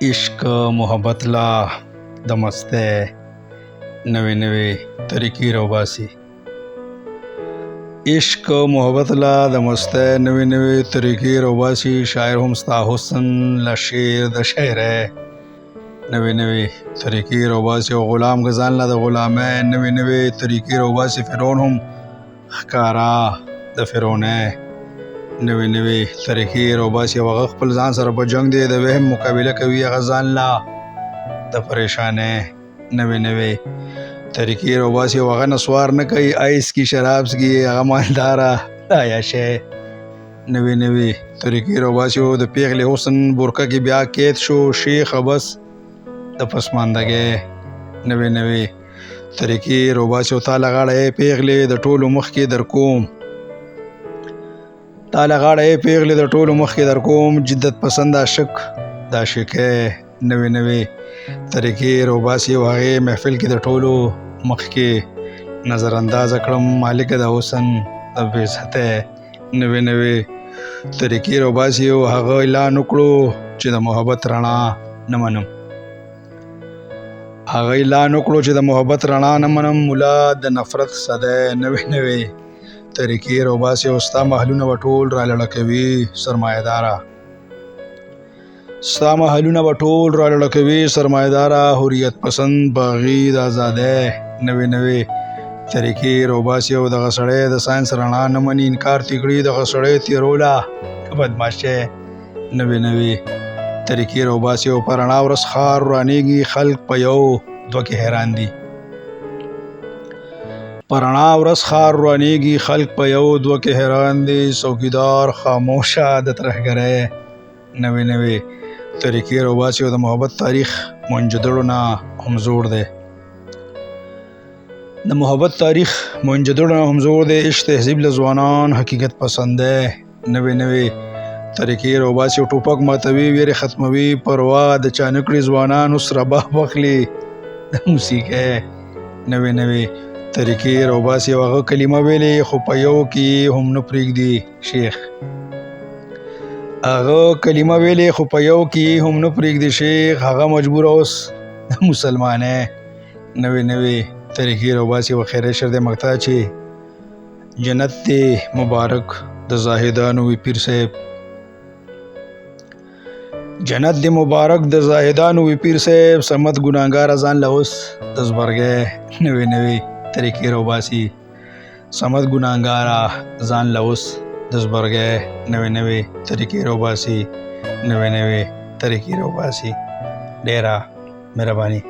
इश्क मोहब्बत ला दमस्ते नवे नवे तरीकी रोबासी। इश्क मोहब्बत ला दमस्ते नवे नवे तरीकी रोबासी। शायर हमस्ता हुसन लशेर द शहर है नवे नवे तरीकी रोबासी। और गुलाम गजान ला द गुलाम है नवे नवे तरीकी रोबासी। फिरौन हम हकारा द फिरौन है नवे नवे तरीकी रोबासी। वगह खपल ځان سره په جنگ دی د وهم مقابله کوي هغه ځان لا د پریشان ہے نوے نوے طریقے روباسی. وغه نسوار نه کوي آئس کی شراب کی هغه مالدارا عیاشه نوے نوے طریقے روباسی. د پیغله حسن برکه کې بیا قید شو شیخ بس د پسماندګي نوے نوے طریقے روباسی. او تعالی غاړه پیغله د ټولو مخ کې در کوم تعالی غاړه پیغله د ټولو مخ کې در کوم. جدت پسند عاشق د عاشقه نوے نوے طریقې روباسی. او هغې محفل کې د ټولو مخ کې نظر انداز کړم مالک د حسن د بې عزته نوے نوے طریقې روباسی. او هغه اعلان وکړو چې د محبت رڼا نه منم. هغه اعلان وکړو چې د محبت رڼا نه منم. مولا د نفرت صدی نوے نوے طریقې روباسی. او ستا محلونه به ټول را لړه کوي سرمایه‌داره. ستا محلونه به ټول را لړه کوي سرمایه‌داره. حریت پسند باغي د آزادۍ نوے نوے طریقې روباسی. او دغه سړی د ساینس رڼا نه مني انکار تکړي دغه سړی تیروله بدماشه نوے نوے طریقې روباسی. او پر رڼا ورځ ښار ورانیږي خلک په یو دوه کې حیران دي. پر رڼا ورځ ښار روانیږي خلک په یو دوه کې حیران دي. څوکیدار خاموشه د ترهګرۍ نوے نوے طریقې روباسی. او د محبت تاریخ منجدړو نه هم زوړ دی. د محبت تاریخ منجدړو نه هم زوړ دی. عشق تهذیب له ځوانان حقیقت پسند دی نوے نوے طریقې روباسی. او ټوپک ماتوي ویرې ختموي پروا د چا نه کړي ځوانان اوس رباب واخلي د موسیقۍ نوے نوے طریقې روباسی. او هغه کلمه ویلې خو په یو کې هم نه پرېږدي شیخ. هغه کلمه ویلې خو په یو کې هم نه پرېږدي شیخ. هغه مجبور اوس د مسلمانۍ نوے نوے طریقې روباسی. و خیر شر د مقطع چې جنت دی مبارک د زاهدانو وی پیر صاحب. جنت دی مبارک د زاهدانو وی پیر صاحب. سمت ګناهګار ځان له اوس د زبرګۍ نوے نوے طریقې روباسی. سمت ګناهګاره ځان له اوس د زبرګۍ نوے نوے طریقې روباسی نوے نوے طریقې روباسی. ډیره مهرباني.